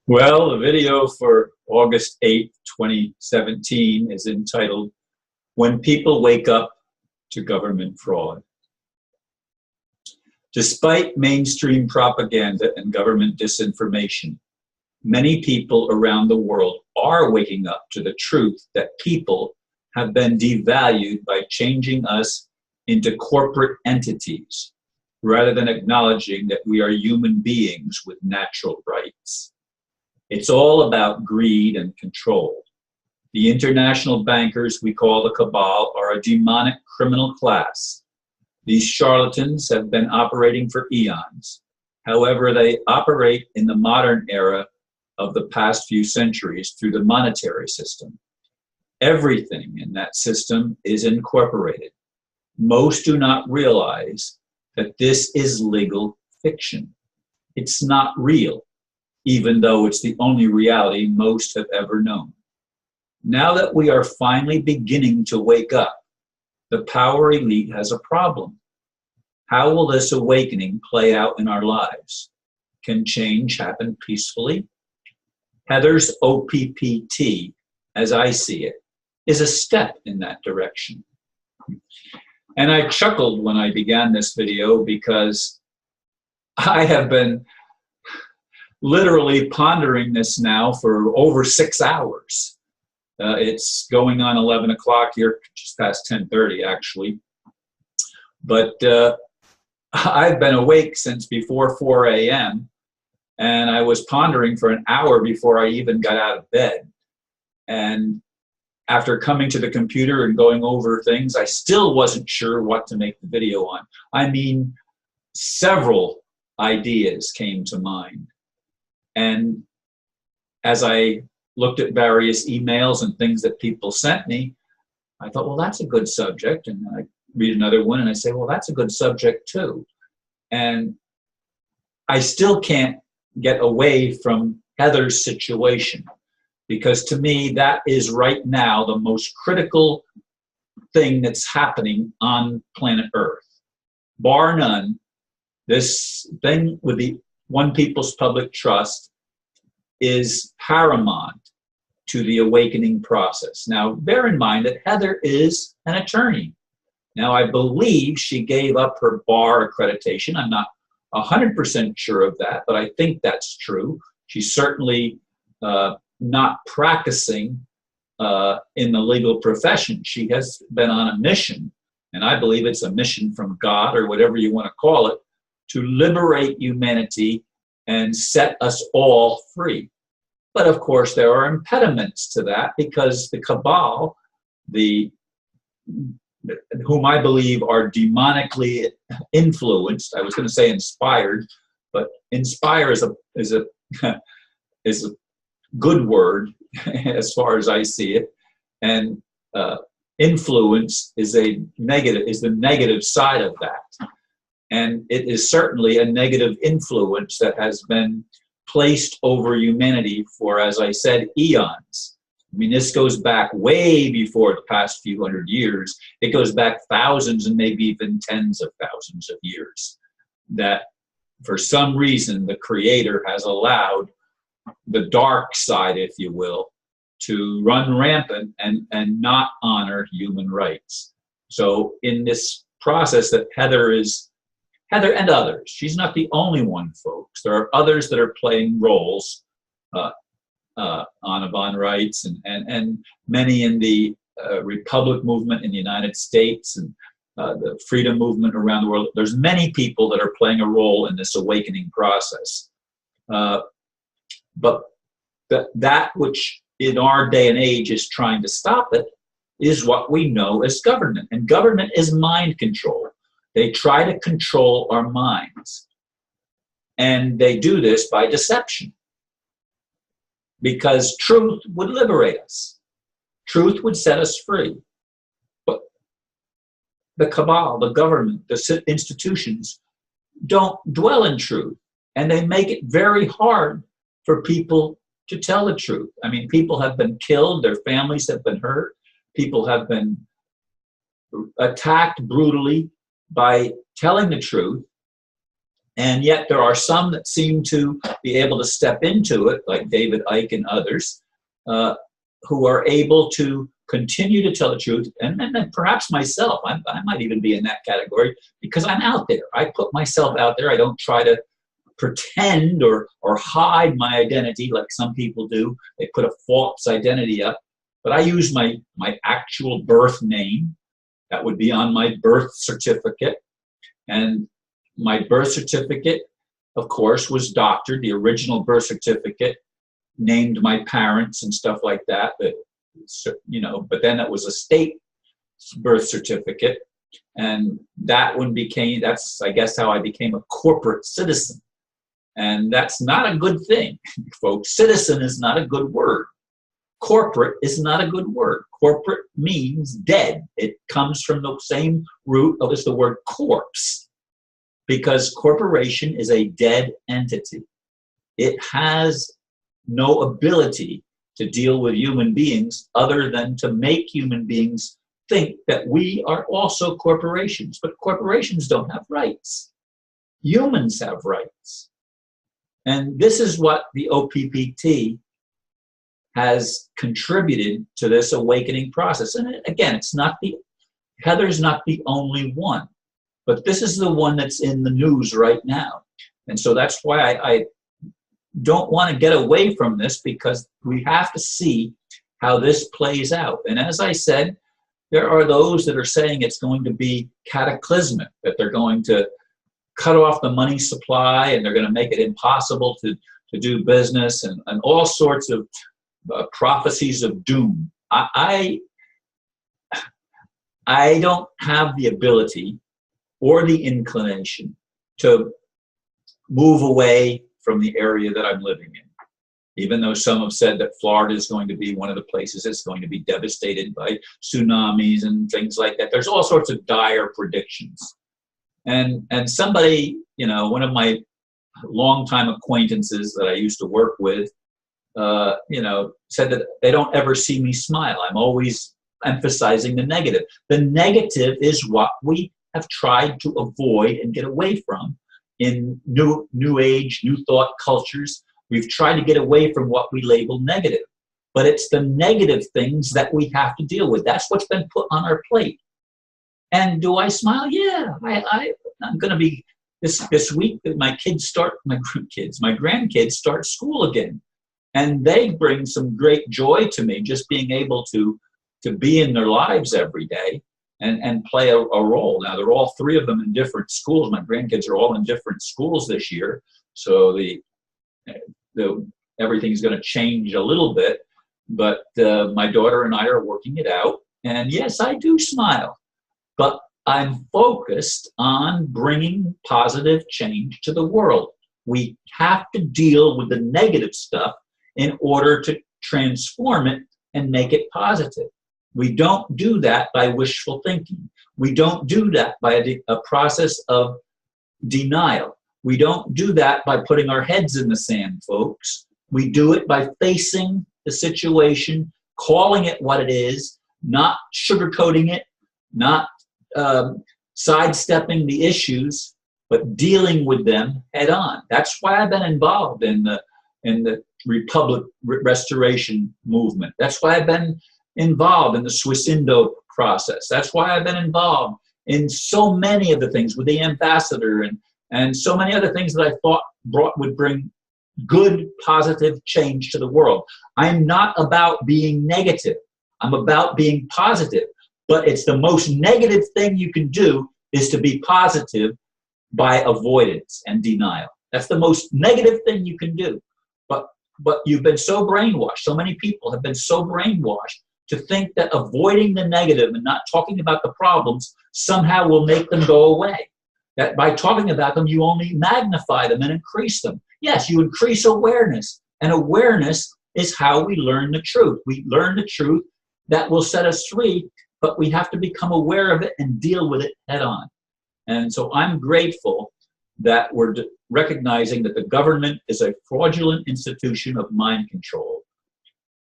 Well, the video for August 8th, 2017 is entitled, When People Wake Up to Government Fraud. Despite mainstream propaganda and government disinformation, many people around the world are waking up to the truth that people have been devalued by changing us into corporate entities, rather than acknowledging that we are human beings with natural rights. It's all about greed and control. The international bankers we call the cabal are a demonic criminal class. These charlatans have been operating for eons. However, they operate in the modern era of the past few centuries through the monetary system. Everything in that system is incorporated. Most do not realize that this is legal fiction. It's not real, even though it's the only reality most have ever known. Now that we are finally beginning to wake up, the power elite has a problem. How will this awakening play out in our lives? Can change happen peacefully? Heather's OPPT, as I see it, is a step in that direction. And I chuckled when I began this video because I have been literally pondering this now for over 6 hours. It's going on 11 o'clock here, just past 10:30 actually. But I've been awake since before 4 a.m. and I was pondering for an hour before I even got out of bed. And after coming to the computer and going over things, I still wasn't sure what to make the video on. I mean, several ideas came to mind. And as I looked at various emails and things that people sent me, I thought, well, that's a good subject. And I read another one and I say, well, that's a good subject too. And I still can't get away from Heather's situation, because to me, that is right now the most critical thing that's happening on planet Earth. Bar none, this thing with the One People's Public Trust is paramount to the awakening process. Now, bear in mind that Heather is an attorney. Now, I believe she gave up her bar accreditation. I'm not 100% sure of that, but I think that's true. She's certainly not practicing in the legal profession. She has been on a mission, and I believe it's a mission from God, or whatever you want to call it, to liberate humanity and set us all free. But of course, there are impediments to that, because the cabal, whom I believe are demonically influenced, I was going to say inspired, but inspire is a good word as far as I see it, and influence is the negative side of that. And it is certainly a negative influence that has been placed over humanity for, as I said, eons. I mean, this goes back way before the past few hundred years. It goes back thousands and maybe even tens of thousands of years, that for some reason the Creator has allowed the dark side, if you will, to run rampant and not honor human rights. So in this process that Heather and others, she's not the only one, folks. There are others that are playing roles, Anna von Reitz and many in the Republic movement in the United States and the freedom movement around the world. There's many people that are playing a role in this awakening process. But that which in our day and age is trying to stop it is what we know as government. And government is mind control. They try to control our minds. And they do this by deception. Because truth would liberate us. Truth would set us free. But the cabal, the government, the institutions don't dwell in truth. And they make it very hard for people to tell the truth. I mean, people have been killed, their families have been hurt, people have been attacked brutally by telling the truth, And yet there are some that seem to be able to step into it, like David Icke and others, who are able to continue to tell the truth. And then perhaps myself, I might even be in that category because I'm out there. I put myself out there. I don't try to pretend or hide my identity like some people do. They put a false identity up. But I use my actual birth name. That would be on my birth certificate. And my birth certificate, of course, was doctored. The original birth certificate named my parents and stuff like that. But, you know, but then it was a state birth certificate. And that one became, that's, I guess, how I became a corporate citizen. And that's not a good thing, folks. Citizen is not a good word. Corporate is not a good word. Corporate means dead. It comes from the same root as the word corpse, because corporation is a dead entity. It has no ability to deal with human beings other than to make human beings think that we are also corporations. But corporations don't have rights. Humans have rights. And this is what the OPPT has contributed to this awakening process. And again, Heather's not the only one, but this is the one that's in the news right now. And so that's why I don't want to get away from this, because we have to see how this plays out. And as I said, there are those that are saying it's going to be cataclysmic, that they're going to cut off the money supply and they're going to make it impossible to do business, and all sorts of prophecies of doom. I don't have the ability or the inclination to move away from the area that I'm living in, even though some have said that Florida is going to be one of the places that's going to be devastated by tsunamis and things like that. There's all sorts of dire predictions. And somebody, you know, one of my longtime acquaintances that I used to work with, you know, said that they don't ever see me smile. I'm always emphasizing the negative. The negative is what we have tried to avoid and get away from in new age, new thought cultures. We've tried to get away from what we label negative. But it's the negative things that we have to deal with. That's what's been put on our plate. And do I smile? Yeah, I'm going to be, this week, my grandkids start school again. And they bring some great joy to me, just being able to be in their lives every day and play a role. Now, they're all three of them in different schools. My grandkids are all in different schools this year. So everything's going to change a little bit. But my daughter and I are working it out. And yes, I do smile. But I'm focused on bringing positive change to the world. We have to deal with the negative stuff in order to transform it and make it positive. We don't do that by wishful thinking. We don't do that by a process of denial. We don't do that by putting our heads in the sand, folks. We do it by facing the situation, calling it what it is, not sugarcoating it, not sidestepping the issues, but dealing with them head on. That's why I've been involved in the Republic Restoration movement. That's why I've been involved in the Swiss Indo process. That's why I've been involved in so many of the things with the ambassador and so many other things that I thought would bring good, positive change to the world. I'm not about being negative. I'm about being positive. But it's the most negative thing you can do is to be positive by avoidance and denial. That's the most negative thing you can do. But you've been so brainwashed. So many people have been so brainwashed to think that avoiding the negative and not talking about the problems somehow will make them go away. That by talking about them, you only magnify them and increase them. Yes, you increase awareness. And awareness is how we learn the truth. We learn the truth that will set us free, but we have to become aware of it and deal with it head on. And so I'm grateful that we're recognizing that the government is a fraudulent institution of mind control.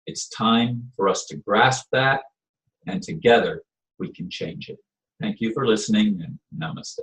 It's time for us to grasp that, and together we can change it. Thank you for listening, and namaste.